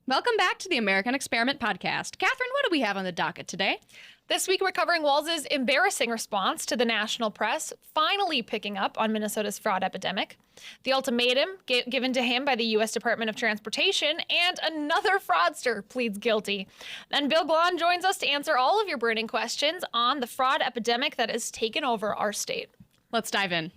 Welcome back to the American Experiment Podcast. Kathryn, what do we have on the docket today? This week, we're covering Walz's embarrassing response to the national press, finally picking up on Minnesota's fraud epidemic, the ultimatum given to him by the U.S. Department of Transportation, and another fraudster pleads guilty. Then Bill Glahn joins us to answer all of your burning questions on the fraud epidemic that has taken over our state. Let's dive in.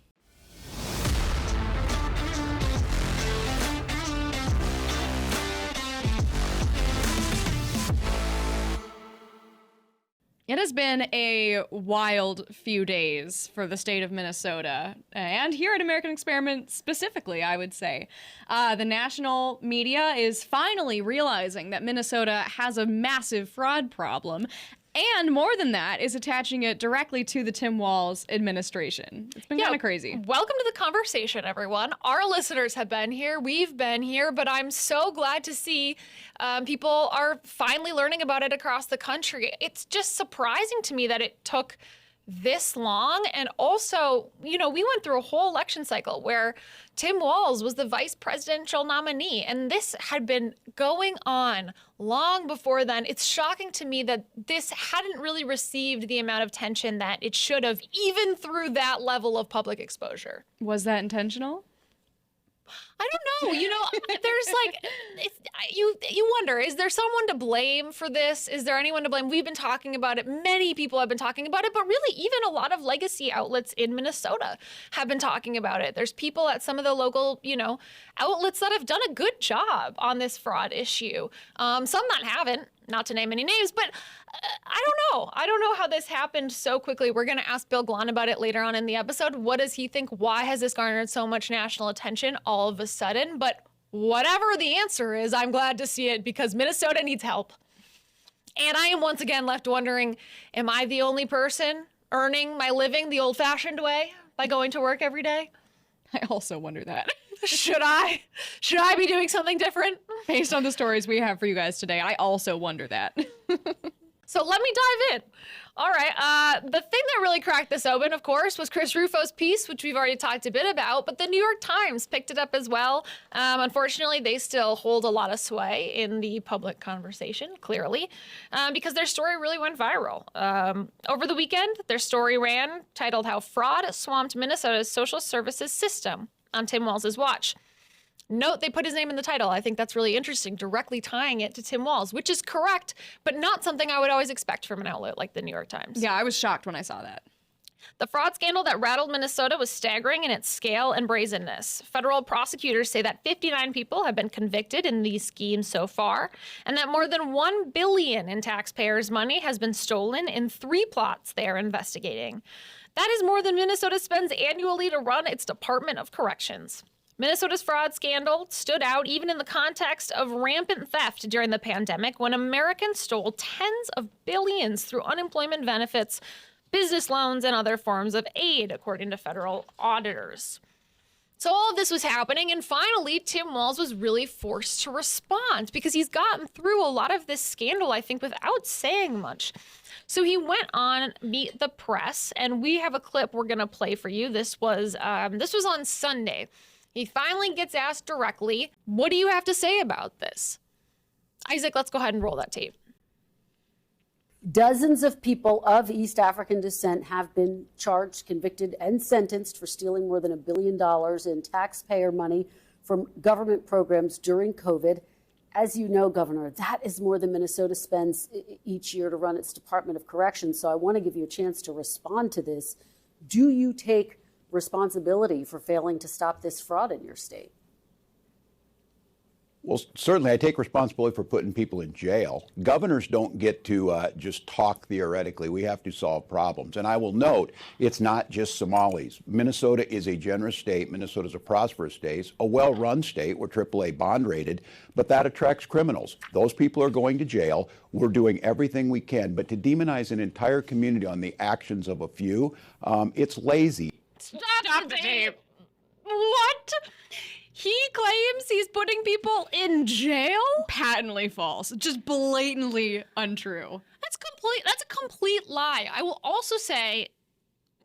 It has been a wild few days for the state of Minnesota, and here at American Experiment specifically, I would say. The national media is finally realizing that Minnesota has a massive fraud problem, and more than that, is attaching it directly to the Tim Walz administration. It's been kind of crazy. Welcome to the conversation, everyone. Our listeners have been here. We've been here, but I'm so glad to see people are finally learning about it across the country. It's just surprising to me that it took this long. And also, you know, we went through a whole election cycle where Tim Walz was the vice presidential nominee, and this had been going on long before then. It's shocking to me that this hadn't really received the amount of attention that it should have, even through that level of public exposure. Was that intentional? I don't know. You know, there's like, you wonder, is there someone to blame for this? Is there anyone to blame? We've been talking about it. Many people have been talking about it, but really even a lot of legacy outlets in Minnesota have been talking about it. There's people at some of the local, you know, outlets that have done a good job on this fraud issue. Some that haven't, not to name any names, but I don't know. I don't know how this happened so quickly. We're going to ask Bill Glahn about it later on in the episode. What does he think? Why has this garnered so much national attention all of a sudden? But whatever the answer is, I'm glad to see it because Minnesota needs help. And I am once again left wondering, am I the only person earning my living the old-fashioned way by going to work every day? I also wonder that. Should I be doing something different? Based on the stories we have for you guys today, I also wonder that. So let me dive in. All right, the thing that really cracked this open, of course, was Chris Rufo's piece, which we've already talked a bit about, but the New York Times picked it up as well. Unfortunately, they still hold a lot of sway in the public conversation, clearly, because their story really went viral. Over the weekend, their story ran titled "How Fraud Swamped Minnesota's Social Services System" on Tim Walz's watch. Note they put his name in the title. I think that's really interesting, directly tying it to Tim Walz, which is correct, but not something I would always expect from an outlet like the New York Times. Yeah, I was shocked when I saw that. The fraud scandal that rattled Minnesota was staggering in its scale and brazenness. Federal prosecutors say that 59 people have been convicted in these schemes so far, and that more than $1 billion in taxpayers' money has been stolen in 3 plots they are investigating. That is more than Minnesota spends annually to run its Department of Corrections. Minnesota's fraud scandal stood out even in the context of rampant theft during the pandemic when Americans stole tens of billions through unemployment benefits, business loans, and other forms of aid, according to federal auditors. So all of this was happening, and finally, Tim Walz was really forced to respond because he's gotten through a lot of this scandal, I think, without saying much. So he went on Meet the Press, and we have a clip we're going to play for you. This was on Sunday. He finally gets asked directly, what do you have to say about this? Isaac, let's go ahead and roll that tape. Dozens of people of East African descent have been charged, convicted, and sentenced for stealing more than $1 billion in taxpayer money from government programs during COVID. As you know, Governor, that is more than Minnesota spends each year to run its Department of Corrections. So I want to give you a chance to respond to this. Do you take responsibility for failing to stop this fraud in your state? Well, certainly I take responsibility for putting people in jail. Governors don't get to just talk theoretically. We have to solve problems. And I will note, it's not just Somalis. Minnesota is a generous state. Minnesota is a prosperous state, a well-run state. We're AAA bond rated, but that attracts criminals. Those people are going to jail. We're doing everything we can. But to demonize an entire community on the actions of a few, it's lazy. Stop the tape. What? He claims he's putting people in jail? Patently false. Just blatantly untrue. That's a complete lie. I will also say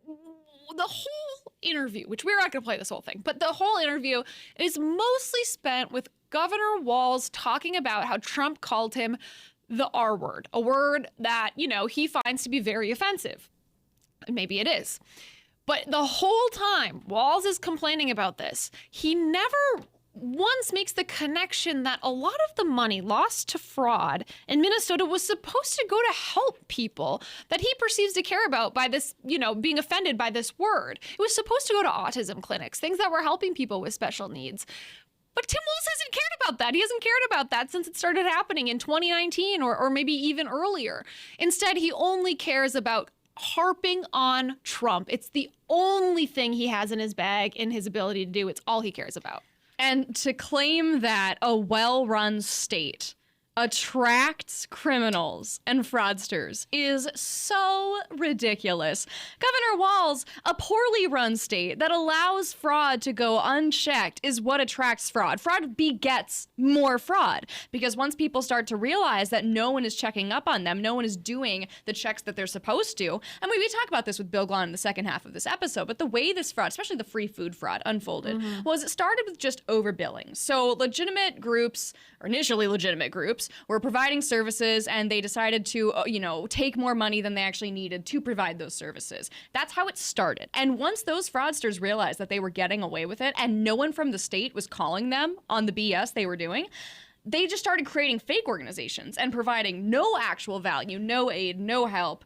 the whole interview, which we're not going to play this whole thing, but the whole interview is mostly spent with Governor Walz talking about how Trump called him the R word, a word that, he finds to be very offensive. And maybe it is. But the whole time Walz is complaining about this, he never once makes the connection that a lot of the money lost to fraud in Minnesota was supposed to go to help people that he perceives to care about by this, being offended by this word. It was supposed to go to autism clinics, things that were helping people with special needs. But Tim Walz hasn't cared about that. He hasn't cared about that since it started happening in 2019 or maybe even earlier. Instead, he only cares about harping on Trump. It's the only thing he has in his bag, in his ability to do. It's all he cares about. And to claim that a well-run state attracts criminals and fraudsters is so ridiculous. Governor Walz, a poorly run state that allows fraud to go unchecked is what attracts fraud. Fraud begets more fraud because once people start to realize that no one is checking up on them, no one is doing the checks that they're supposed to. And we talk about this with Bill Glahn in the second half of this episode, but the way this fraud, especially the free food fraud, unfolded was it started with just overbilling. So legitimate groups, or initially legitimate groups, were providing services and they decided to, take more money than they actually needed to provide those services. That's how it started. And once those fraudsters realized that they were getting away with it and no one from the state was calling them on the BS they were doing, they just started creating fake organizations and providing no actual value, no aid, no help.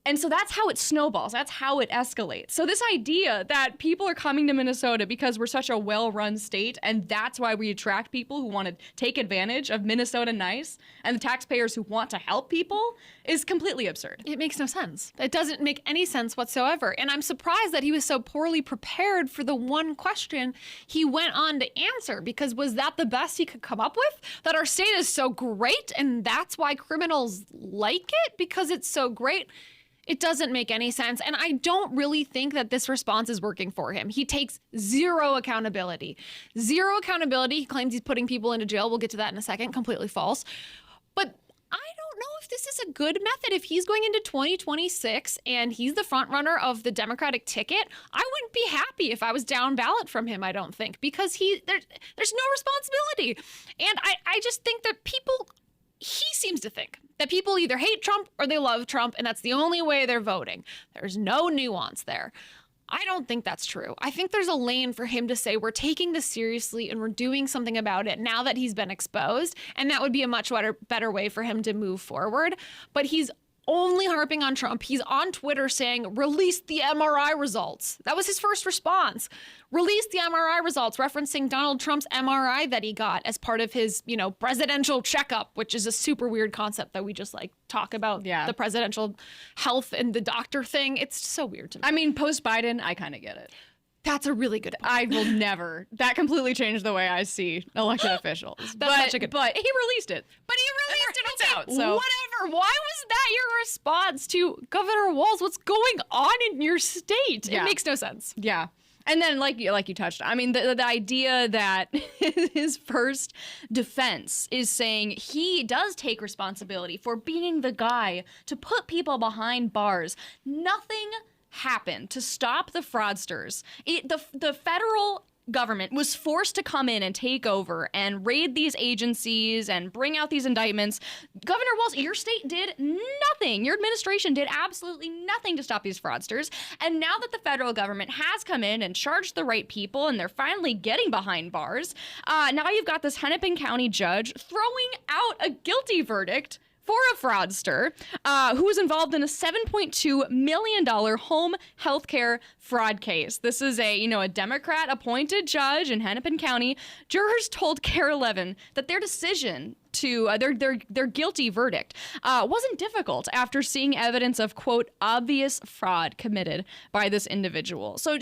And so that's how it snowballs. That's how it escalates. So this idea that people are coming to Minnesota because we're such a well-run state and that's why we attract people who want to take advantage of Minnesota nice and the taxpayers who want to help people is completely absurd. It makes no sense. It doesn't make any sense whatsoever. And I'm surprised that he was so poorly prepared for the one question he went on to answer, because was that the best he could come up with? That our state is so great and that's why criminals like it because it's so great? It doesn't make any sense. And I don't really think that this response is working for him. He takes zero accountability. Zero accountability. He claims he's putting people into jail. We'll get to that in a second. Completely false. But I don't know if this is a good method. If he's going into 2026 and he's the front runner of the Democratic ticket, I wouldn't be happy if I was down ballot from him, I don't think, because there's no responsibility. And I just think that he seems to think that people either hate Trump or they love Trump, and that's the only way they're voting. There's no nuance there. I don't think that's true. I think there's a lane for him to say we're taking this seriously and we're doing something about it now that he's been exposed, and that would be a much better way for him to move forward. But he's only harping on Trump. He's on Twitter saying, release the MRI results. That was his first response. Release the MRI results, referencing Donald Trump's MRI that he got as part of his, presidential checkup, which is a super weird concept that we just talk about the presidential health and the doctor thing. It's so weird to me. I mean, post-Biden, I kind of get it. That's a really good point. I will never. That completely changed the way I see elected officials. That's such a good point. But he released it. But he released it. It's out. So whatever. Why was that your response to Governor Walz? What's going on in your state? Yeah. It makes no sense. Yeah. And then, like you touched, I mean, the idea that his first defense is saying he does take responsibility for being the guy to put people behind bars. Nothing happened to stop the fraudsters. The federal government was forced to come in and take over and raid these agencies and bring out these indictments. Governor Walz, your state did nothing. Your administration did absolutely nothing to stop these fraudsters. And now that the federal government has come in and charged the right people and they're finally getting behind bars, now you've got this Hennepin County judge throwing out a guilty verdict for a fraudster who was involved in a $7.2 million home health care fraud case. This is a Democrat-appointed judge in Hennepin County. Jurors told KARE 11 that their decision to their guilty verdict wasn't difficult after seeing evidence of, quote, obvious fraud committed by this individual. So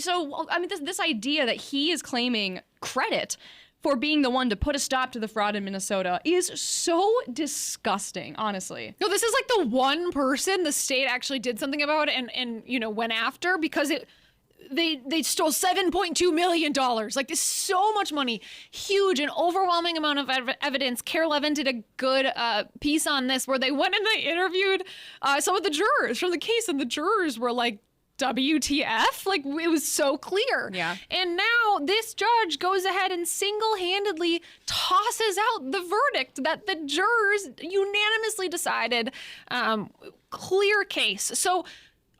I mean, this idea that he is claiming credit for being the one to put a stop to the fraud in Minnesota is so disgusting, honestly. No, this is like the one person the state actually did something about and went after, because they stole $7.2 million. Like, there's so much money, huge and overwhelming amount of evidence. KARE 11 did a good piece on this where they went and they interviewed some of the jurors from the case, and the jurors were like, WTF? Like, it was so clear. Yeah. And now this judge goes ahead and single-handedly tosses out the verdict that the jurors unanimously decided, clear case. So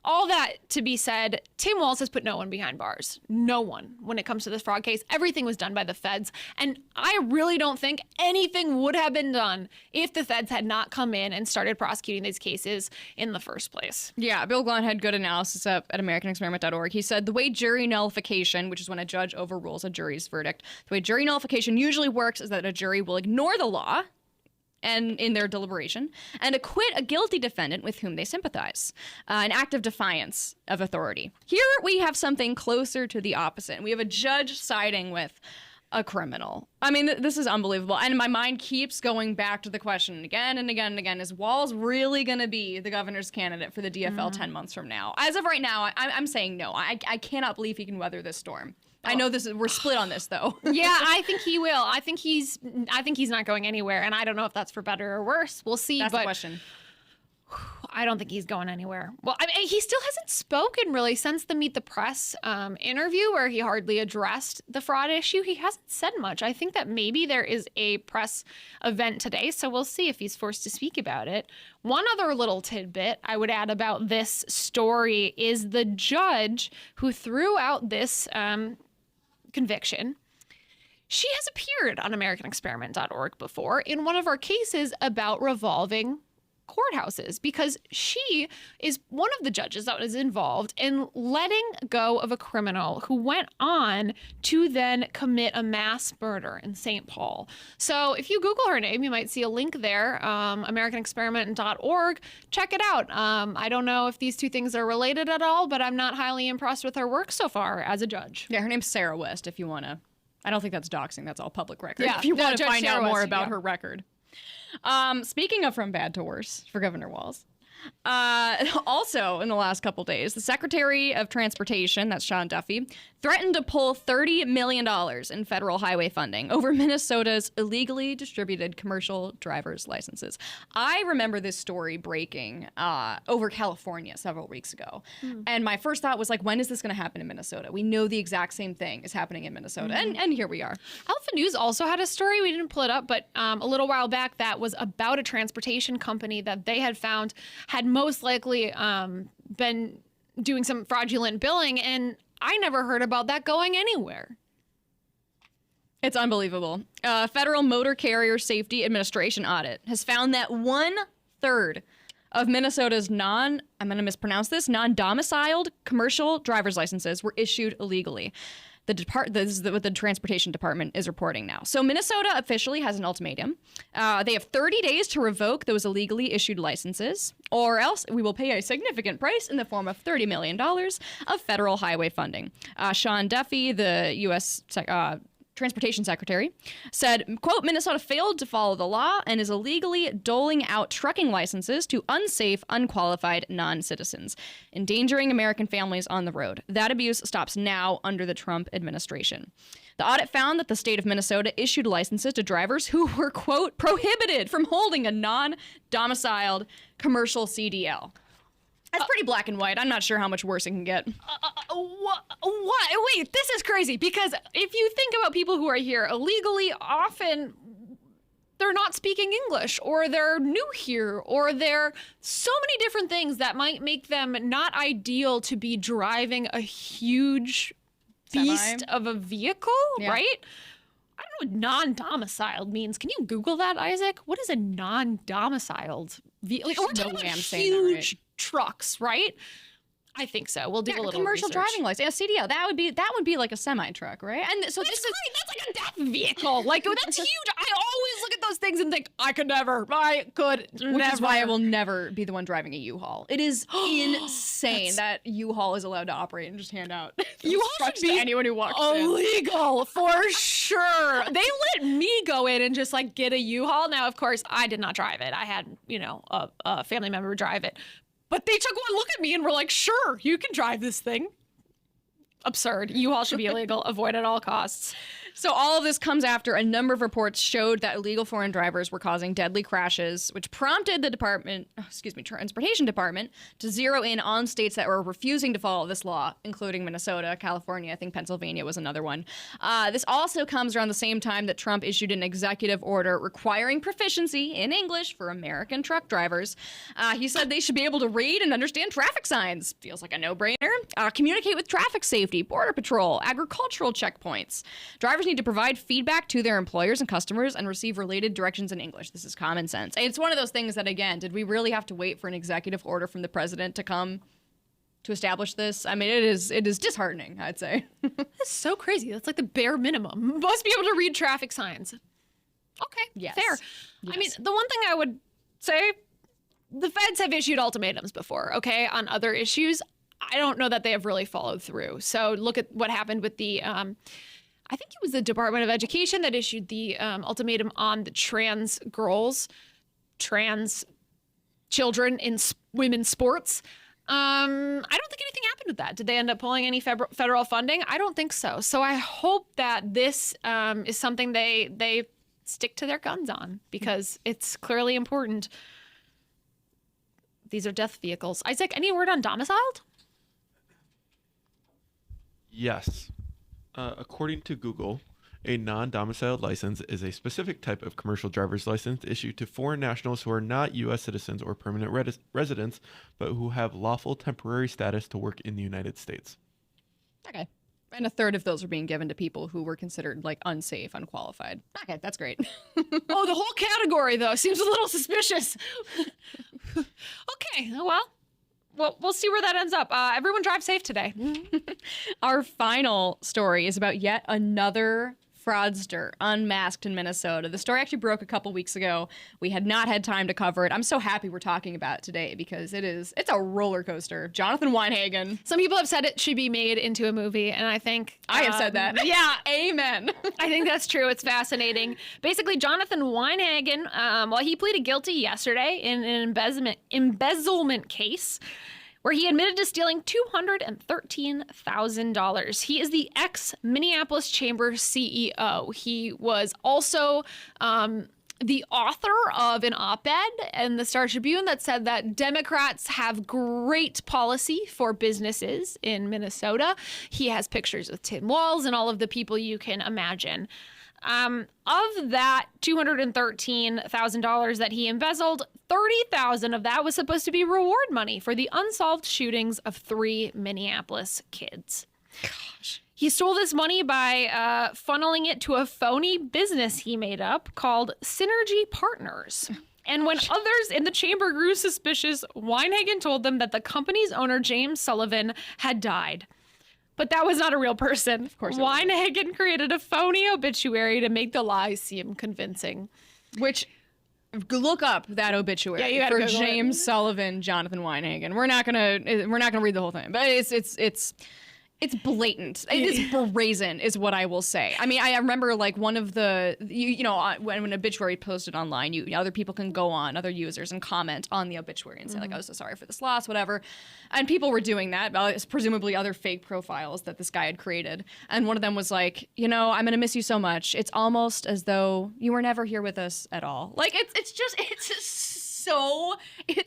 all that to be said, Tim Walz has put no one behind bars. No one when it comes to this fraud case. Everything was done by the feds. And I really don't think anything would have been done if the feds had not come in and started prosecuting these cases in the first place. Yeah, Bill Glahn had good analysis up at AmericanExperiment.org. He said the way jury nullification, which is when a judge overrules a jury's verdict, the way jury nullification usually works is that a jury will ignore the law and in their deliberation, and acquit a guilty defendant with whom they sympathize. An act of defiance of authority. Here we have something closer to the opposite. We have a judge siding with a criminal. I mean, this is unbelievable. And my mind keeps going back to the question again and again and again, is Walz really going to be the governor's candidate for the DFL 10 months from now? As of right now, I'm saying no. I cannot believe he can weather this storm. I know we're split on this, though. Yeah, I think he will. I think he's not going anywhere, and I don't know if that's for better or worse. We'll see. That's the question. I don't think he's going anywhere. Well, I mean, he still hasn't spoken really since the Meet the Press interview where he hardly addressed the fraud issue. He hasn't said much. I think that maybe there is a press event today, so we'll see if he's forced to speak about it. One other little tidbit I would add about this story is the judge who threw out this conviction. She has appeared on AmericanExperiment.org before in one of our cases about revolving courthouses, because she is one of the judges that was involved in letting go of a criminal who went on to then commit a mass murder in St. Paul. So if you Google her name, you might see a link there, AmericanExperiment.org. Check it out. I don't know if these two things are related at all, but I'm not highly impressed with her work so far as a judge. Yeah, her name's Sarah West, if you want to. I don't think that's doxing. That's all public record. Yeah, if you want to Judge find Sarah out more West, about yeah. her record. Speaking of from bad to worse for Governor Walz, also in the last couple days, the Secretary of Transportation, that's Sean Duffey, threatened to pull $30 million in federal highway funding over Minnesota's illegally distributed commercial driver's licenses. I remember this story breaking over California several weeks ago. And my first thought was like, when is this going to happen in Minnesota? We know the exact same thing is happening in Minnesota. And here we are. Alpha News also had a story, we didn't pull it up, but a little while back that was about a transportation company that they had found had most likely been doing some fraudulent billing, and I never heard about that going anywhere. It's unbelievable. Federal Motor Carrier Safety Administration audit has found that 1/3 of Minnesota's I'm going to mispronounce this, non-domiciled commercial driver's licenses were issued illegally. This is what the Transportation Department is reporting now. So Minnesota officially has an ultimatum. They have 30 days to revoke those illegally issued licenses, or else we will pay a significant price in the form of $30 million of federal highway funding. Sean Duffey, the U.S. Transportation Secretary, said, quote, Minnesota failed to follow the law and is illegally doling out trucking licenses to unsafe, unqualified non-citizens, endangering American families on the road. That abuse stops now under the Trump administration. The audit found that the state of Minnesota issued licenses to drivers who were, quote, prohibited from holding a non-domiciled commercial CDL. That's pretty black and white. I'm not sure how much worse it can get. What? Wait, this is crazy, because if you think about people who are here illegally, often they're not speaking English, or they're new here, or they're so many different things that might make them not ideal to be driving a huge beast of a vehicle, right? I don't know what non-domiciled means. Can you Google that, Isaac? What is a non-domiciled vehicle? Like, we're talking about huge trucks, right? I think so. We'll do a little commercial research. driving license. Yeah, CDL. That would be like a semi truck, right? And so That's great. That's like a death vehicle. Like, that's huge. I always look at those things and think, I could never. Which is why I will never be the one driving a U-Haul. It is insane that U-Haul is allowed to operate and just hand out U-Haul trucks should be to anyone who walks illegal for sure. They let me go in and just like get a U-Haul. Now, of course, I did not drive it. I had, a family member drive it. But they took one look at me and were like, sure, you can drive this thing. Absurd. U-Haul should be illegal. Avoid at all costs. So all of this comes after a number of reports showed that illegal foreign drivers were causing deadly crashes, which prompted the Transportation Department to zero in on states that were refusing to follow this law, including Minnesota, California, I think Pennsylvania was another one. This also comes around the same time that Trump issued an executive order requiring proficiency in English for American truck drivers. He said they should be able to read and understand traffic signs. Feels like a no-brainer. Communicate with traffic safety, border patrol, agricultural checkpoints. Drivers need to provide feedback to their employers and customers and receive related directions in English. This is common sense. It's one of those things that, again, did we really have to wait for an executive order from the president to come to establish this? I mean, it is disheartening, I'd say. That's so crazy. That's like the bare minimum. Must be able to read traffic signs. Okay, Yes. fair. Yes. I mean, the one thing I would say, the feds have issued ultimatums before, okay, on other issues. I don't know that they have really followed through. So look at what happened with the, I think it was the Department of Education that issued the ultimatum on the trans children in women's sports. I don't think anything happened with that. Did they end up pulling any federal funding? I don't think so. So I hope that this is something they stick to their guns on, because it's clearly important. These are death vehicles. Isaac, any word on domiciled? Yes. According to Google, a non-domiciled license is a specific type of commercial driver's license issued to foreign nationals who are not U.S. citizens or permanent residents, but who have lawful temporary status to work in the United States. Okay. And a third of those are being given to people who were considered like unsafe, unqualified. Okay, that's great. Oh, the whole category, though, seems a little suspicious. Okay, well, we'll see where that ends up. Everyone drive safe today. Our final story is about yet another fraudster unmasked in Minnesota. The story actually broke a couple weeks ago. We had not had time to cover it. I'm so happy we're talking about it today because it's a roller coaster. Jonathan Weinhagen. Some people have said it should be made into a movie, and I think I have said that. Yeah, Amen. I think that's true. It's fascinating. Basically, Jonathan Weinhagen, he pleaded guilty yesterday in an embezzlement case where he admitted to stealing $213,000. He is the ex-Minneapolis Chamber CEO. He was also the author of an op-ed in the Star Tribune that said that Democrats have great policy for businesses in Minnesota. He has pictures with Tim Walz and all of the people you can imagine. Of that $213,000 that he embezzled, $30,000 of that was supposed to be reward money for the unsolved shootings of 3 Minneapolis kids. Gosh. He stole this money by funneling it to a phony business he made up called Synergy Partners. And when others in the chamber grew suspicious, Weinhagen told them that the company's owner, James Sullivan, had died. But that was not a real person. Of course, Weinhagen created a phony obituary to make the lies seem convincing. Which, look up that obituary for James Sullivan, Jonathan Weinhagen. We're not gonna read the whole thing, but it's blatant. It's brazen, is what I will say. I mean, I remember like one of the, when an obituary posted online, other people can go on, other users, and comment on the obituary and say like, "Oh, so sorry for this loss," whatever. And people were doing that. It's presumably other fake profiles that this guy had created. And one of them was like, "I'm gonna miss you so much. It's almost as though you were never here with us at all." Like it's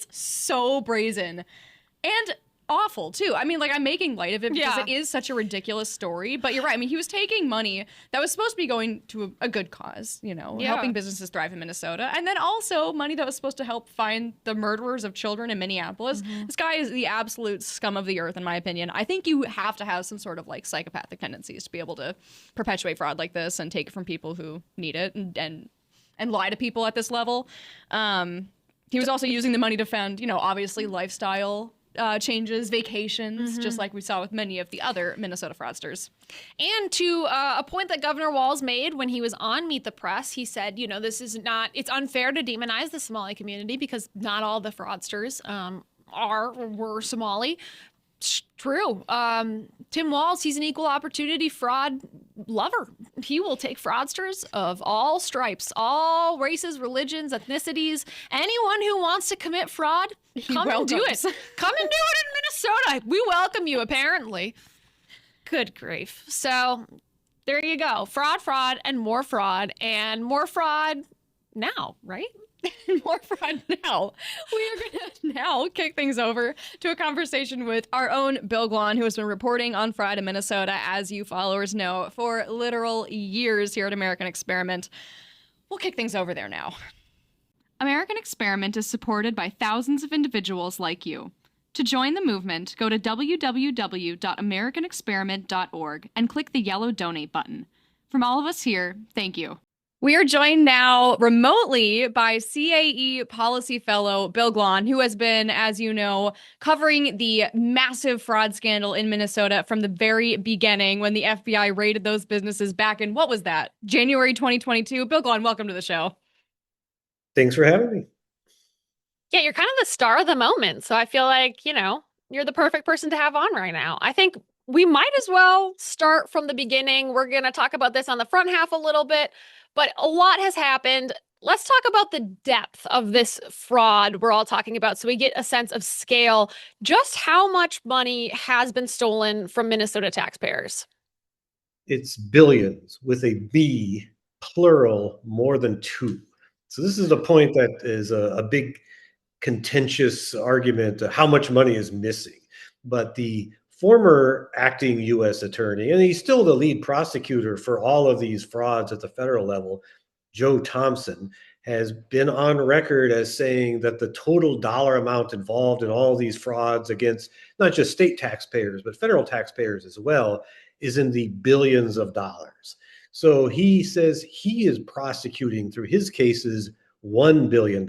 so brazen and awful too. I mean, like, I'm making light of it because it is such a ridiculous story, but you're right. I mean, he was taking money that was supposed to be going to a good cause, helping businesses thrive in Minnesota, and then also money that was supposed to help find the murderers of children in Minneapolis. Mm-hmm. This guy is the absolute scum of the earth, in my opinion. I think you have to have some sort of like psychopathic tendencies to be able to perpetuate fraud like this and take it from people who need it and lie to people at this level. He was also using the money to fund, obviously lifestyle changes, vacations, just like we saw with many of the other Minnesota fraudsters. And to a point that Governor Walz made when he was on Meet the Press, he said, it's unfair to demonize the Somali community because not all the fraudsters were Somali. True. Tim Walz, he's an equal opportunity fraud lover. He will take fraudsters of all stripes, all races, religions, ethnicities. Anyone who wants to commit fraud, come and do it. Come and do it in Minnesota. We welcome you, apparently. Good grief. So There you go. Fraud, fraud, and more fraud now, right? More fraud now. We are going to now kick things over to a conversation with our own Bill Glahn, who has been reporting on fraud in Minnesota, as you followers know, for literal years here at American Experiment. We'll kick things over there now. American Experiment is supported by thousands of individuals like you. To join the movement, go to www.americanexperiment.org and click the yellow donate button. From all of us here, thank you. We are joined now remotely by CAE policy fellow Bill Glahn, who has been, as you know, covering the massive fraud scandal in Minnesota from the very beginning when the FBI raided those businesses back in, what was that, January 2022? Bill Glahn, welcome to the show. Thanks for having me. Yeah, you're kind of the star of the moment. So I feel like, you're the perfect person to have on right now. I think we might as well start from the beginning. We're going to talk about this on the front half a little bit, but a lot has happened. Let's talk about the depth of this fraud we're all talking about so we get a sense of scale. Just how much money has been stolen from Minnesota taxpayers? It's billions with a B, plural, more than two. So this is a point that is a big contentious argument, how much money is missing. But the former acting U.S. attorney, and he's still the lead prosecutor for all of these frauds at the federal level, Joe Thompson, has been on record as saying that the total dollar amount involved in all these frauds against not just state taxpayers, but federal taxpayers as well, is in the billions of dollars. So he says he is prosecuting through his cases $1 billion.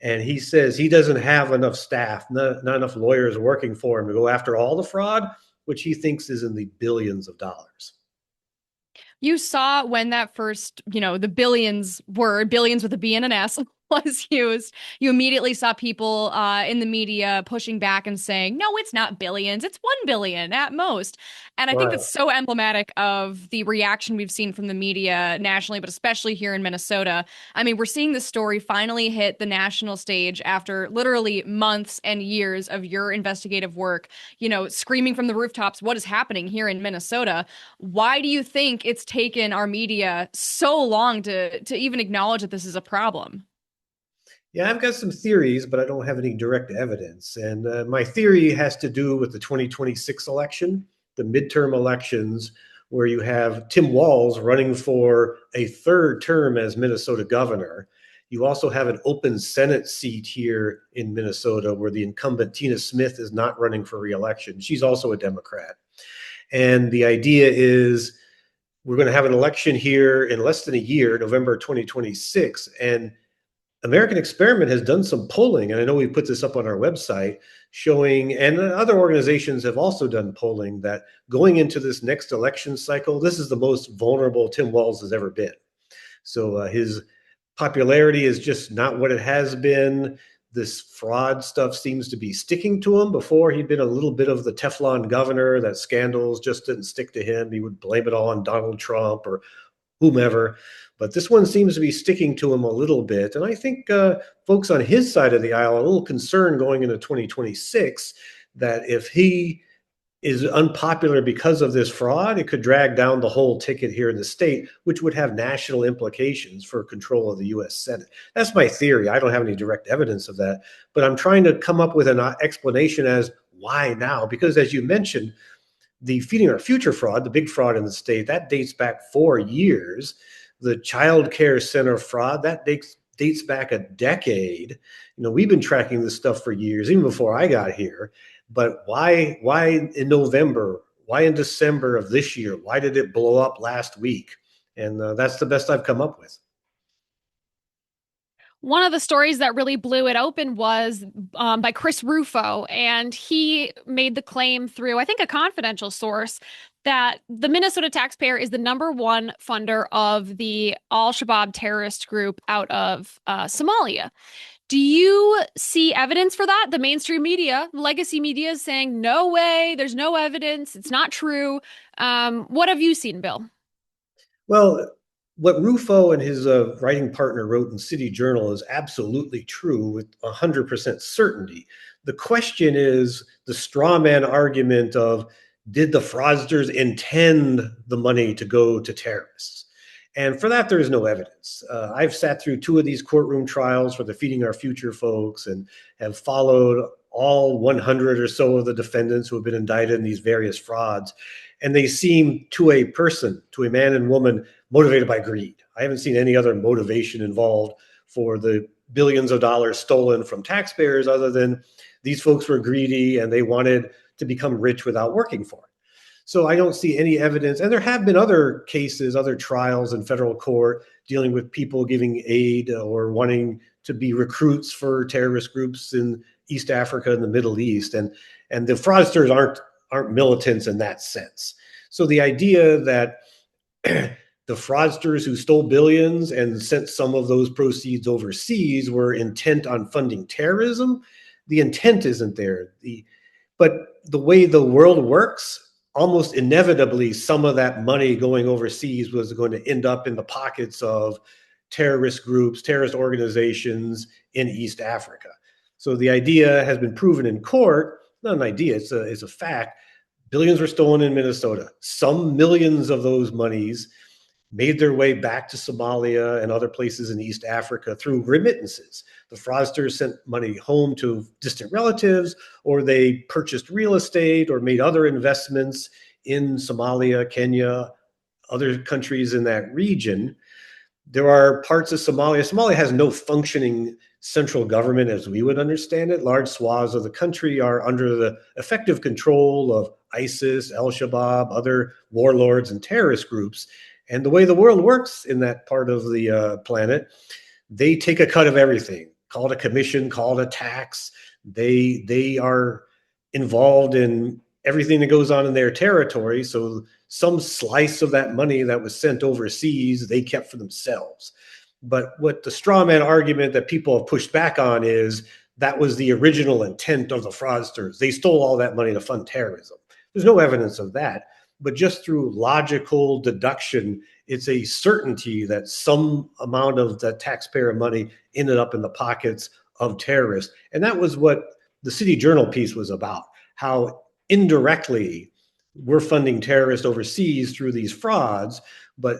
And he says he doesn't have enough staff, not enough lawyers working for him to go after all the fraud, which he thinks is in the billions of dollars. You saw when that first, the billions word, billions with a B and an S, was used. You immediately saw people in the media pushing back and saying, no, it's not billions, it's 1 billion at most. And I think that's so emblematic of the reaction we've seen from the media nationally, but especially here in Minnesota. I mean, we're seeing this story finally hit the national stage after literally months and years of your investigative work, screaming from the rooftops, what is happening here in Minnesota? Why do you think it's taken our media so long to even acknowledge that this is a problem? Yeah, I've got some theories, but I don't have any direct evidence. And my theory has to do with the 2026 election, the midterm elections, where you have Tim Walz running for a third term as Minnesota governor. You also have an open Senate seat here in Minnesota where the incumbent Tina Smith is not running for re-election. She's also a Democrat. And the idea is we're going to have an election here in less than a year, November 2026. And American Experiment has done some polling, and I know we put this up on our website, showing, and other organizations have also done polling, that going into this next election cycle, this is the most vulnerable Tim Walz has ever been. So his popularity is just not what it has been. This fraud stuff seems to be sticking to him. Before, he'd been a little bit of the Teflon governor, that scandals just didn't stick to him. He would blame it all on Donald Trump or whomever. But this one seems to be sticking to him a little bit. And I think folks on his side of the aisle are a little concerned going into 2026 that if he is unpopular because of this fraud, it could drag down the whole ticket here in the state, which would have national implications for control of the U.S. Senate. That's my theory. I don't have any direct evidence of that, but I'm trying to come up with an explanation as why now, because as you mentioned, the Feeding Our Future fraud, the big fraud in the state, that dates back 4 years. The child care center fraud, that dates back a decade. We've been tracking this stuff for years, even before I got here. But why in November? Why in December of this year? Why did it blow up last week? And that's the best I've come up with. One of the stories that really blew it open was by Chris Rufo, and he made the claim through, I think, a confidential source that the Minnesota taxpayer is the #1 funder of the Al-Shabaab terrorist group out of Somalia. Do you see evidence for that? The mainstream media, legacy media, is saying, no way, there's no evidence, it's not true. What have you seen, Bill? Well, what Rufo and his writing partner wrote in City Journal is absolutely true with 100% certainty. The question is the straw man argument of, did the fraudsters intend the money to go to terrorists? And for that, there is no evidence. I've sat through 2 of these courtroom trials for the Feeding Our Future folks and have followed all 100 or so of the defendants who have been indicted in these various frauds. And they seem, to a person, to a man and woman, motivated by greed. I haven't seen any other motivation involved for the billions of dollars stolen from taxpayers other than these folks were greedy and they wanted to become rich without working for it. So I don't see any evidence. And there have been other cases, other trials in federal court dealing with people giving aid or wanting to be recruits for terrorist groups in East Africa and the Middle East. And the fraudsters aren't militants in that sense. So the idea that the fraudsters who stole billions and sent some of those proceeds overseas were intent on funding terrorism, the intent isn't there. But the way the world works, almost inevitably, some of that money going overseas was going to end up in the pockets of terrorist groups, terrorist organizations in East Africa. So the idea has been proven in court, not an idea, it's a fact. Billions were stolen in Minnesota. Some millions of those monies made their way back to Somalia and other places in East Africa through remittances. The fraudsters sent money home to distant relatives, or they purchased real estate or made other investments in Somalia, Kenya, other countries in that region. There are parts of Somalia. Somalia has no functioning central government as we would understand it. Large swaths of the country are under the effective control of ISIS, Al-Shabaab, other warlords and terrorist groups. And the way the world works in that part of the planet, they take a cut of everything, call it a commission, call it a tax. They are involved in everything that goes on in their territory. So some slice of that money that was sent overseas, they kept for themselves. But what the straw man argument that people have pushed back on is that was the original intent of the fraudsters. They stole all that money to fund terrorism. There's no evidence of that. But just through logical deduction, it's a certainty that some amount of the taxpayer money ended up in the pockets of terrorists. And that was what the City Journal piece was about, how indirectly we're funding terrorists overseas through these frauds. But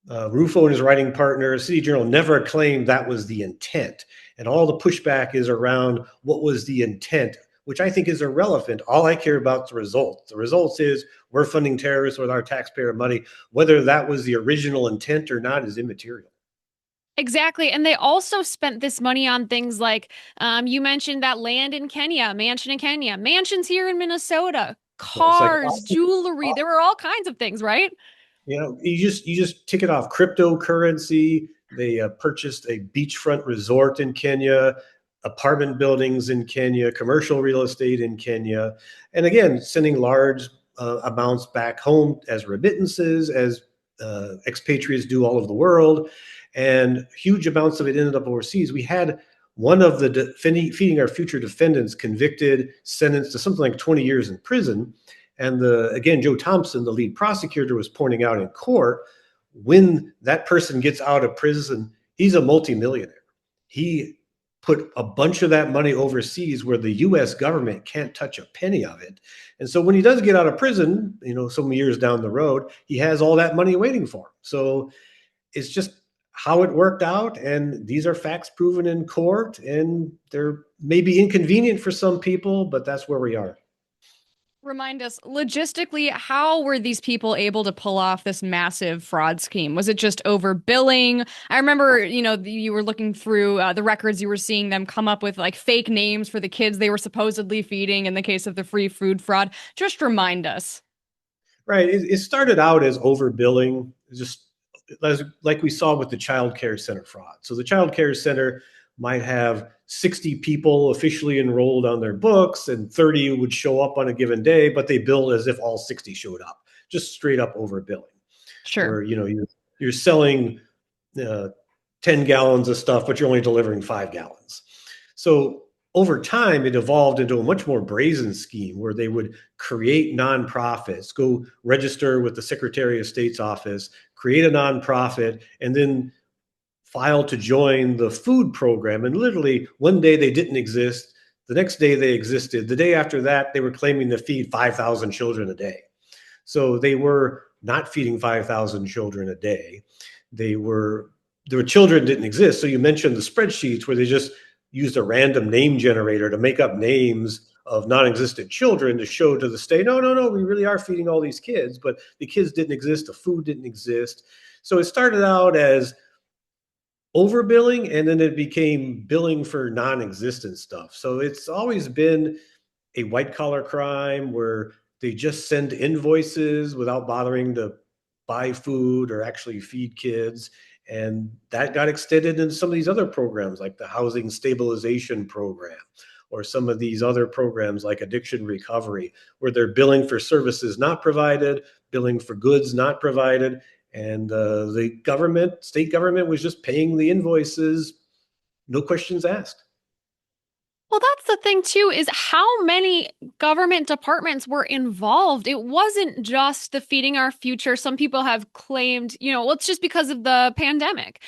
Rufo and his writing partner, City Journal, never claimed that was the intent. And all the pushback is around what was the intent, which I think is irrelevant. All I care about is the results. The results is we're funding terrorists with our taxpayer money. Whether that was the original intent or not is immaterial. Exactly. And they also spent this money on things like, you mentioned that land in Kenya, mansion in Kenya, mansions here in Minnesota, cars, jewelry. There were all kinds of things, right? You know, you just tick it off. Cryptocurrency. They purchased a beachfront resort in Kenya, apartment buildings in Kenya, commercial real estate in Kenya, and again, sending large amounts back home as remittances, as expatriates do all over the world, and huge amounts of it ended up overseas. We had one of the Feeding Our Future defendants convicted, sentenced to something like 20 years in prison. And again, Joe Thompson, the lead prosecutor, was pointing out in court, when that person gets out of prison, he's a multimillionaire. He put a bunch of that money overseas where the U.S. government can't touch a penny of it. And so when he does get out of prison, you know, some years down the road, he has all that money waiting for him. So it's just how it worked out. And these are facts proven in court, and they're maybe inconvenient for some people, but that's where we are. Remind us, logistically, how were these people able to pull off this massive fraud scheme? Was it just overbilling? I remember, you know, you were looking through the records, you were seeing them come up with like fake names for the kids they were supposedly feeding in the case of the free food fraud. Just remind us. Right. It started out as overbilling, just like we saw with the child care center fraud. So the child care center might have 60 people officially enrolled on their books, and 30 would show up on a given day, but they bill as if all 60 showed up, just straight up overbilling. Sure. Or, you know, you're selling 10 gallons of stuff, but you're only delivering 5 gallons. So over time, it evolved into a much more brazen scheme where they would create nonprofits, go register with the Secretary of State's office, create a nonprofit, and then file to join the food program. And literally one day they didn't exist. The next day they existed. The day after that, they were claiming to feed 5,000 children a day. So they were not feeding 5,000 children a day. There were children didn't exist. So you mentioned the spreadsheets where they just used a random name generator to make up names of non-existent children to show to the state, no, we really are feeding all these kids, but the kids didn't exist, the food didn't exist. So it started out as overbilling, and then it became billing for non-existent stuff. So it's always been a white-collar crime where they just send invoices without bothering to buy food or actually feed kids. And that got extended into some of these other programs like the Housing Stabilization Program or some of these other programs like addiction recovery, where they're billing for services not provided, billing for goods not provided. And the government, state government, was just paying the invoices, no questions asked. Well, that's the thing, too, is how many government departments were involved. It wasn't just the Feeding Our Future. Some people have claimed, well, it's just because of the pandemic.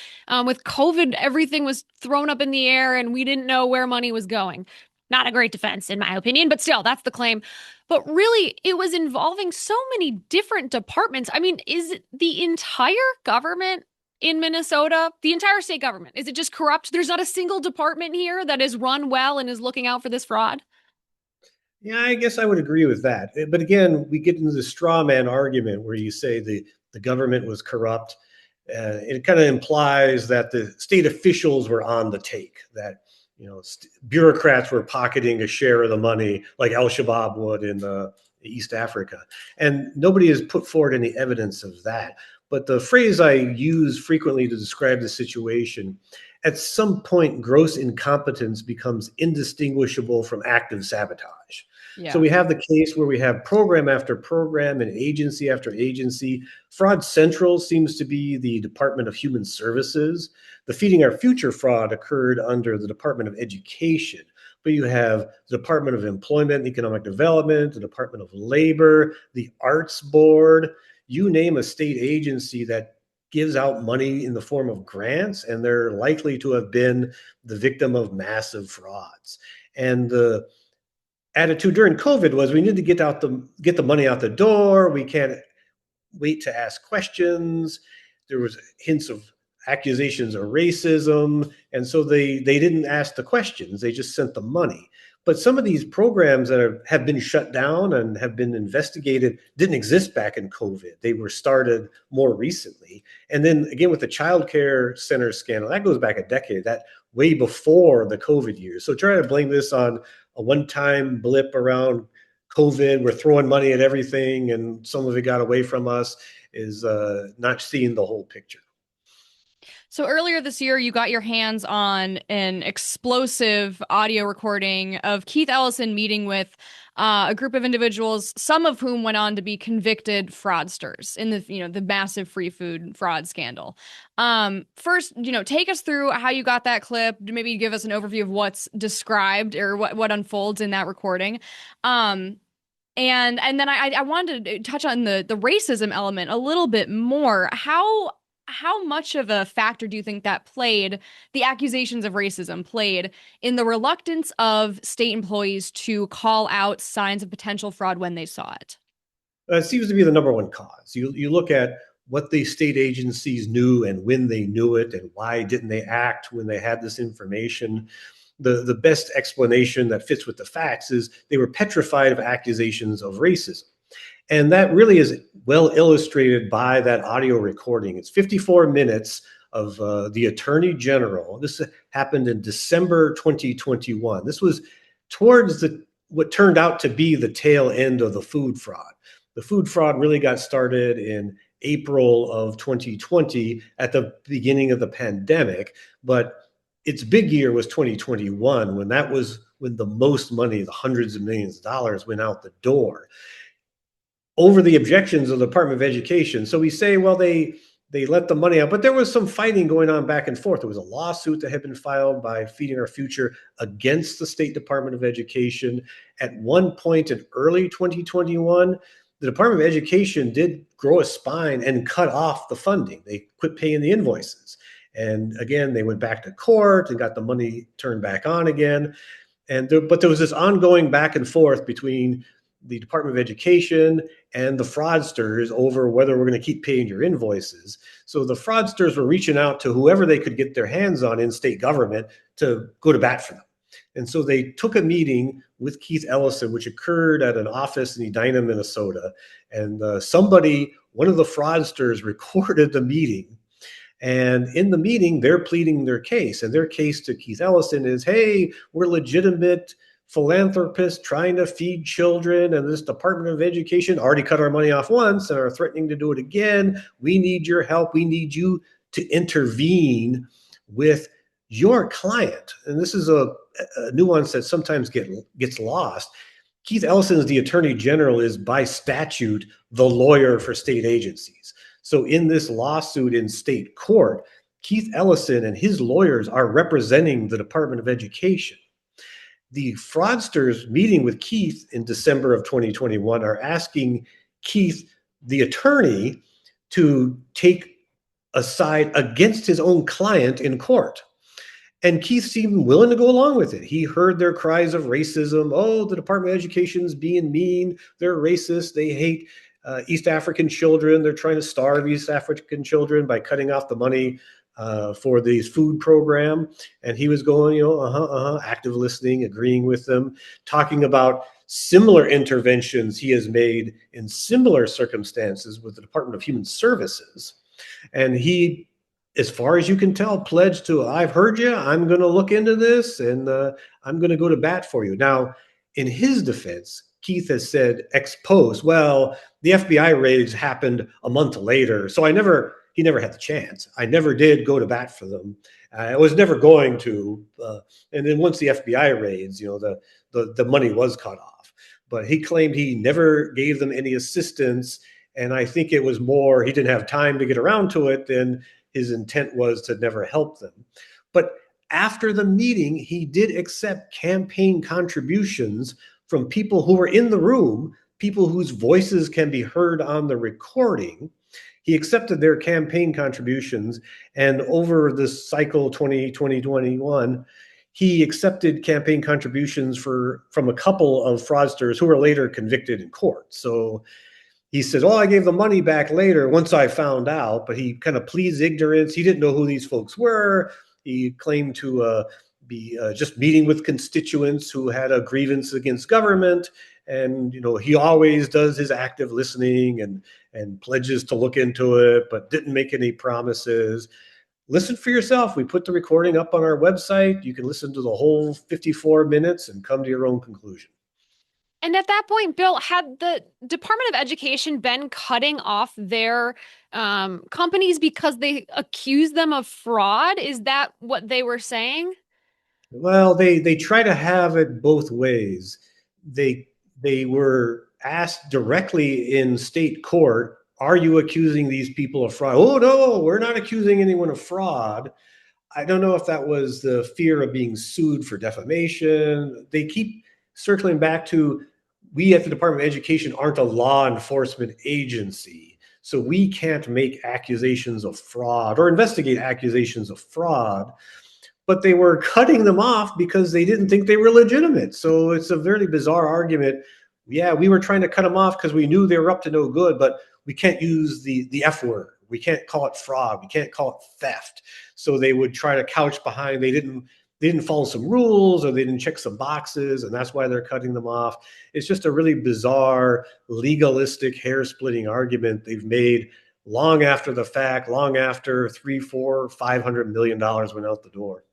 With COVID, everything was thrown up in the air and we didn't know where money was going. Not a great defense, in my opinion, but still, that's the claim. But really, it was involving so many different departments. I mean, is the entire government in Minnesota, the entire state government, is it just corrupt? There's not a single department here that is run well and is looking out for this fraud? Yeah, I guess I would agree with that. But again, we get into the straw man argument where you say the government was corrupt. It kind of implies that the state officials were on the take, that bureaucrats were pocketing a share of the money like Al-Shabaab would in East Africa. And nobody has put forward any evidence of that. But the phrase I use frequently to describe the situation, at some point, gross incompetence becomes indistinguishable from active sabotage. Yeah. So we have the case where we have program after program and agency after agency. Fraud Central seems to be the Department of Human Services. The Feeding Our Future fraud occurred under the Department of Education. But you have the Department of Employment and Economic Development, the Department of Labor, the Arts Board. You name a state agency that gives out money in the form of grants, and they're likely to have been the victim of massive frauds. And the attitude during COVID was we need to get the money out the door. We can't wait to ask questions. There was hints of accusations of racism. And so they didn't ask the questions. They just sent the money. But some of these programs that have been shut down and have been investigated didn't exist back in COVID. They were started more recently. And then again, with the child care center scandal, that goes back a decade, that way before the COVID years. So try to blame this on a one-time blip around COVID. We're throwing money at everything and some of it got away from us is not seeing the whole picture. So earlier this year, you got your hands on an explosive audio recording of Keith Ellison meeting with a group of individuals, some of whom went on to be convicted fraudsters in the massive free food fraud scandal. First, take us through how you got that clip. Maybe give us an overview of what's described or what unfolds in that recording. And then I wanted to touch on the racism element a little bit more. How much of a factor do you think that the accusations of racism played in the reluctance of state employees to call out signs of potential fraud when they saw it? It seems to be the number one cause. You look at what the state agencies knew and when they knew it and why didn't they act when they had this information. The best explanation that fits with the facts is they were petrified of accusations of racism. And that really is well illustrated by that audio recording. It's 54 minutes of the Attorney General. This happened in December 2021. This was towards what turned out to be the tail end of the food fraud. The food fraud really got started in April of 2020 at the beginning of the pandemic, but its big year was 2021 when the most money, the hundreds of millions of dollars, went out the door over the objections of the Department of Education. So we say, well, they let the money out, but there was some fighting going on back and forth. There was a lawsuit that had been filed by Feeding Our Future against the State Department of Education. At one point in early 2021, the Department of Education did grow a spine and cut off the funding. They quit paying the invoices. And again, they went back to court and got the money turned back on again. But there was this ongoing back and forth between the Department of Education and the fraudsters over whether we're going to keep paying your invoices. So the fraudsters were reaching out to whoever they could get their hands on in state government to go to bat for them. And so they took a meeting with Keith Ellison, which occurred at an office in Edina, Minnesota. And one of the fraudsters recorded the meeting. And in the meeting, they're pleading their case. And their case to Keith Ellison is, hey, we're legitimate philanthropists trying to feed children, and this Department of Education already cut our money off once and are threatening to do it again. We need your help. We need you to intervene with your client. And this is a nuance that sometimes gets lost. Keith Ellison, the Attorney General, is by statute the lawyer for state agencies. So in this lawsuit in state court, Keith Ellison and his lawyers are representing the Department of Education. The fraudsters meeting with Keith in December of 2021 are asking Keith, the attorney, to take a side against his own client in court. And Keith seemed willing to go along with it. He heard their cries of racism. Oh, the Department of Education's being mean. They're racist. They hate East African children. They're trying to starve East African children by cutting off the money for the food program. And he was going, active listening, agreeing with them, talking about similar interventions he has made in similar circumstances with the Department of Human Services. And he, as far as you can tell, pledged to, I've heard you, I'm going to look into this, and I'm going to go to bat for you. Now, in his defense, Keith has said ex post, well, the FBI raids happened a month later, so he never had the chance. I never did go to bat for them. I was never going to. And then once the FBI raids, the money was cut off. But he claimed he never gave them any assistance. And I think it was more, he didn't have time to get around to it than his intent was to never help them. But after the meeting, he did accept campaign contributions from people who were in the room, people whose voices can be heard on the recording. He accepted their campaign contributions, and over this cycle 2020-21, he accepted campaign contributions from a couple of fraudsters who were later convicted in court. So he said, I gave the money back later once I found out, but he kind of pleads ignorance. He didn't know who these folks were. He claimed to be just meeting with constituents who had a grievance against government. And, he always does his active listening and pledges to look into it, but didn't make any promises. Listen for yourself. We put the recording up on our website. You can listen to the whole 54 minutes and come to your own conclusion. And at that point, Bill, had the Department of Education been cutting off their companies because they accused them of fraud? Is that what they were saying? Well, they try to have it both ways. They were asked directly in state court, are you accusing these people of fraud? Oh, no, we're not accusing anyone of fraud. I don't know if that was the fear of being sued for defamation. They keep circling back to, we at the Department of Education aren't a law enforcement agency, so we can't make accusations of fraud or investigate accusations of fraud. But they were cutting them off because they didn't think they were legitimate. So it's a very bizarre argument. Yeah, we were trying to cut them off because we knew they were up to no good, but we can't use the F word. We can't call it fraud. We can't call it theft. So they would try to couch behind they didn't follow some rules or they didn't check some boxes, and that's why they're cutting them off. It's just a really bizarre, legalistic, hair-splitting argument they've made long after the fact, long after $300, $400, $500 million went out the door.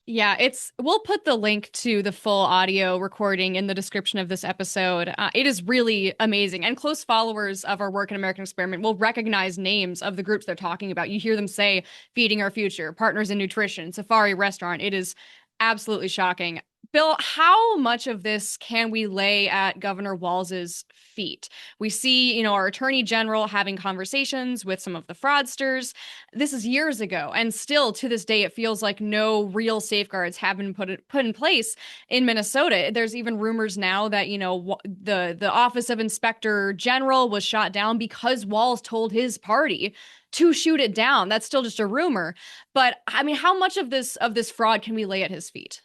Yeah, we'll put the link to the full audio recording in the description of this episode. It is really amazing. And close followers of our work in American Experiment will recognize names of the groups they're talking about. You hear them say Feeding Our Future, Partners in Nutrition, Safari Restaurant. It is absolutely shocking. Bill, how much of this can we lay at Governor Walz's feet? We see, our Attorney General having conversations with some of the fraudsters. This is years ago, and still to this day, it feels like no real safeguards have been put in place in Minnesota. There's even rumors now that, the Office of Inspector General was shot down because Walz told his party to shoot it down. That's still just a rumor. But I mean, how much of this fraud can we lay at his feet?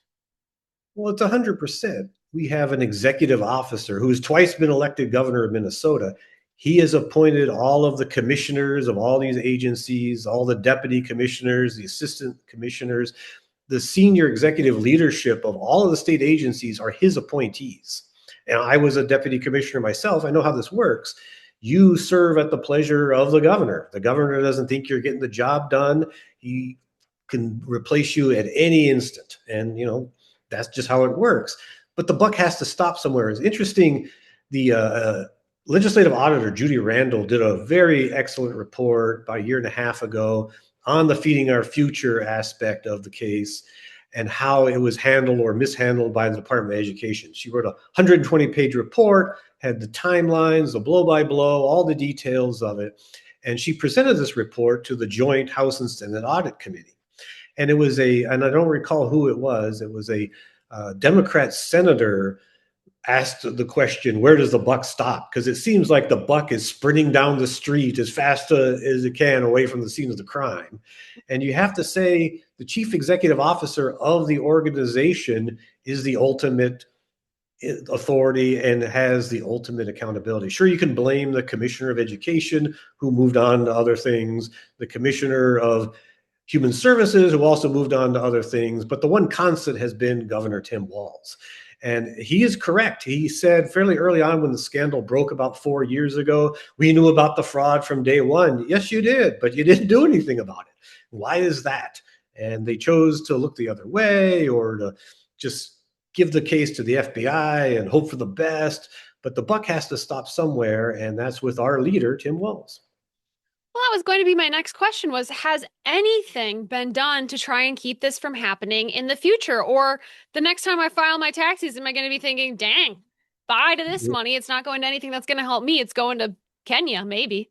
Well, it's 100%. We have an executive officer who has twice been elected governor of Minnesota. He has appointed all of the commissioners of all these agencies, all the deputy commissioners, the assistant commissioners. The senior executive leadership of all of the state agencies are his appointees. And I was a deputy commissioner myself. I know how this works. You serve at the pleasure of the governor. The governor doesn't think you're getting the job done. He can replace you at any instant. And, that's just how it works. But the buck has to stop somewhere. It's interesting. The legislative auditor, Judy Randall, did a very excellent report about a year and a half ago on the Feeding Our Future aspect of the case and how it was handled or mishandled by the Department of Education. She wrote a 120-page report, had the timelines, the blow-by-blow, all the details of it. And she presented this report to the joint House and Senate Audit Committee. And it was and I don't recall who it was a Democrat senator asked the question, where does the buck stop? Because it seems like the buck is sprinting down the street as fast as it can away from the scene of the crime. And you have to say the chief executive officer of the organization is the ultimate authority and has the ultimate accountability. Sure, you can blame the commissioner of education who moved on to other things, the commissioner of Human Services, who also moved on to other things. But the one constant has been Governor Tim Walz. And he is correct. He said fairly early on when the scandal broke about 4 years ago, we knew about the fraud from day one. Yes, you did, but you didn't do anything about it. Why is that? And they chose to look the other way or to just give the case to the FBI and hope for the best. But the buck has to stop somewhere, and that's with our leader, Tim Walz. Well, that was going to be my next question was, has anything been done to try and keep this from happening in the future? Or the next time I file my taxes, am I going to be thinking, dang, bye to this money. It's not going to anything that's going to help me. It's going to Kenya, maybe.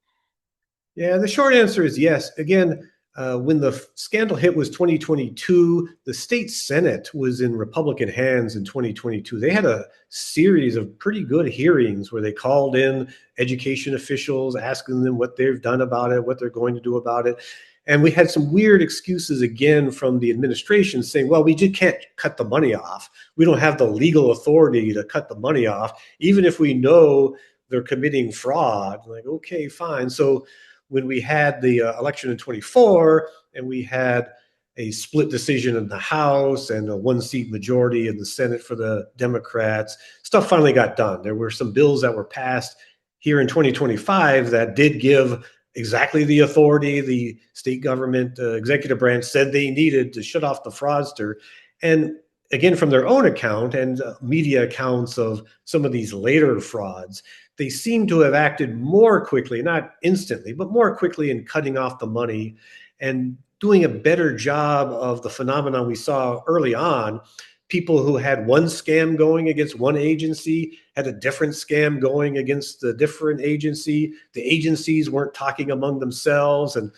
Yeah, the short answer is yes. Again, when the scandal hit was 2022, the state Senate was in Republican hands in 2022. They had a series of pretty good hearings where they called in education officials, asking them what they've done about it, what they're going to do about it. And we had some weird excuses again from the administration saying, well, we just can't cut the money off. We don't have the legal authority to cut the money off, even if we know they're committing fraud. Like, okay, fine. So when we had the election in 24 and we had a split decision in the House and a 1-seat majority in the Senate for the Democrats, stuff finally got done. There were some bills that were passed here in 2025 that did give exactly the authority the state government executive branch said they needed to shut off the fraudster. And again, from their own account and media accounts of some of these later frauds, they seem to have acted more quickly, not instantly, but more quickly in cutting off the money and doing a better job of the phenomenon we saw early on. People who had one scam going against one agency had a different scam going against the different agency. The agencies weren't talking among themselves, and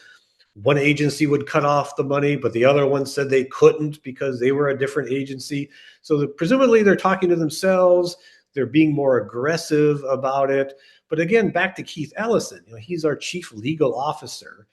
one agency would cut off the money, but the other one said they couldn't because they were a different agency. So presumably they're talking to themselves. They're being more aggressive about it. But again, back to Keith Ellison, he's our chief legal officer.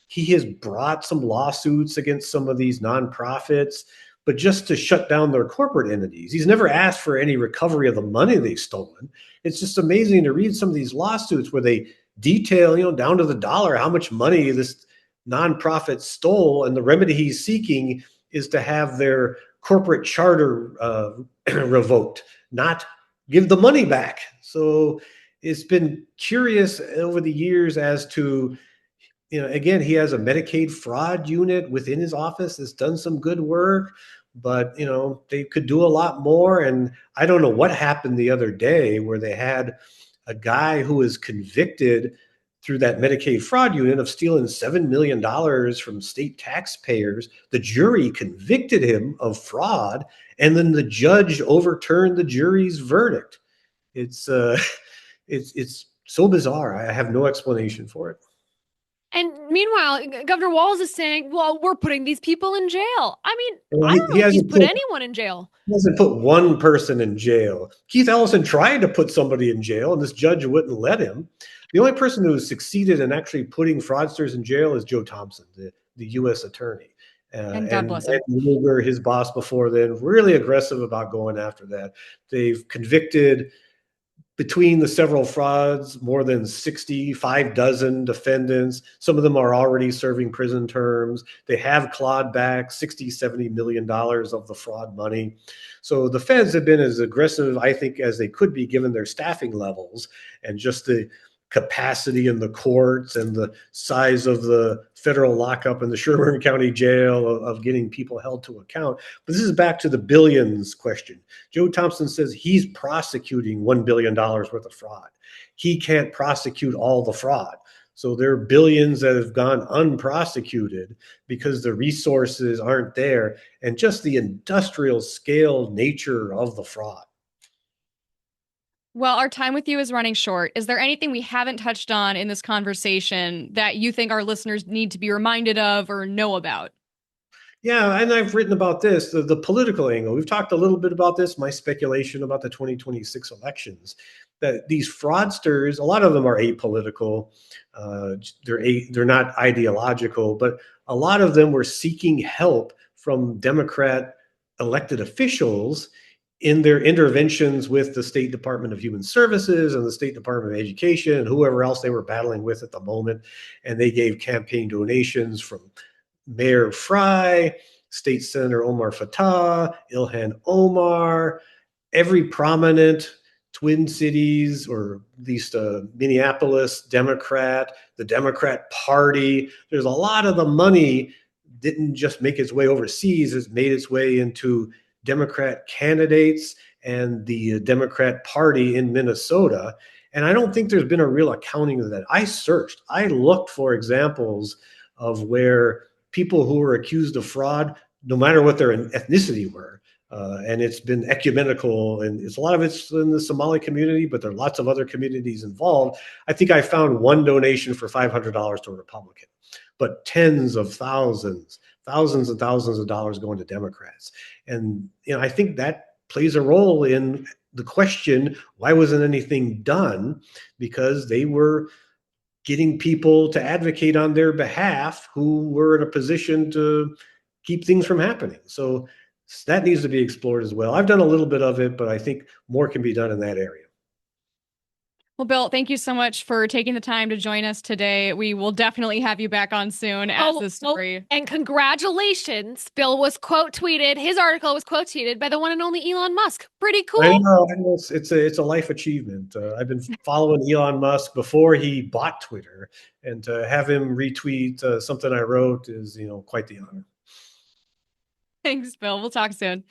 He has brought some lawsuits against some of these nonprofits, but just to shut down their corporate entities. He's never asked for any recovery of the money they've stolen. It's just amazing to read some of these lawsuits where they detail, down to the dollar, how much money this nonprofit stole. And the remedy he's seeking is to have their corporate charter revoked, not give the money back. So it's been curious over the years as to, again, he has a Medicaid fraud unit within his office that's done some good work, but, they could do a lot more. And I don't know what happened the other day where they had a guy who was convicted through that Medicaid fraud unit of stealing $7 million from state taxpayers. The jury convicted him of fraud, and then the judge overturned the jury's verdict. It's so bizarre. I have no explanation for it. And meanwhile, Governor Walz is saying, well, we're putting these people in jail. I mean, I don't know if he's put anyone in jail. He hasn't put one person in jail. Keith Ellison tried to put somebody in jail, and this judge wouldn't let him. The only person who succeeded in actually putting fraudsters in jail is Joe Thompson, the U.S. attorney. And God bless him. Lugar, his boss before then, really aggressive about going after that. They've convicted, between the several frauds, more than 65 dozen defendants. Some of them are already serving prison terms. They have clawed back $60-70 million of the fraud money. So the feds have been as aggressive, I think, as they could be given their staffing levels and just the capacity in the courts and the size of the federal lockup in the Sherburne County Jail of getting people held to account. But this is back to the billions question. Joe Thompson says he's prosecuting $1 billion worth of fraud. He can't prosecute all the fraud. So there are billions that have gone unprosecuted because the resources aren't there, and just the industrial scale nature of the fraud. Well, our time with you is running short. Is there anything we haven't touched on in this conversation that you think our listeners need to be reminded of or know about? Yeah, and I've written about this, the political angle. We've talked a little bit about this, my speculation about the 2026 elections, that these fraudsters, a lot of them are apolitical. They're not ideological, but a lot of them were seeking help from Democrat elected officials in their interventions with the State Department of Human Services and the State Department of Education and whoever else they were battling with at the moment. And they gave campaign donations from Mayor Fry, State Senator Omar Fatah, Ilhan Omar, every prominent Twin Cities, or at least Minneapolis Democrat, the Democrat Party. There's a lot of the money didn't just make its way overseas, it's made its way into Democrat candidates and the Democrat Party in Minnesota. And I don't think there's been a real accounting of that. I looked for examples of where people who were accused of fraud, no matter what their ethnicity were, and it's been ecumenical, and a lot of it's in the Somali community, but there are lots of other communities involved. I think I found one donation for $500 to a Republican, but tens of thousands and thousands of dollars going to Democrats. And I think that plays a role in the question, why wasn't anything done? Because they were getting people to advocate on their behalf who were in a position to keep things from happening. So that needs to be explored as well. I've done a little bit of it, but I think more can be done in that area. Well, Bill, thank you so much for taking the time to join us today. We will definitely have you back on soon as this story. And congratulations. Bill was quote tweeted. His article was quote tweeted by the one and only Elon Musk. Pretty cool. I know. It's a life achievement. I've been following Elon Musk before he bought Twitter, and to have him retweet something I wrote is, quite the honor. Thanks, Bill. We'll talk soon.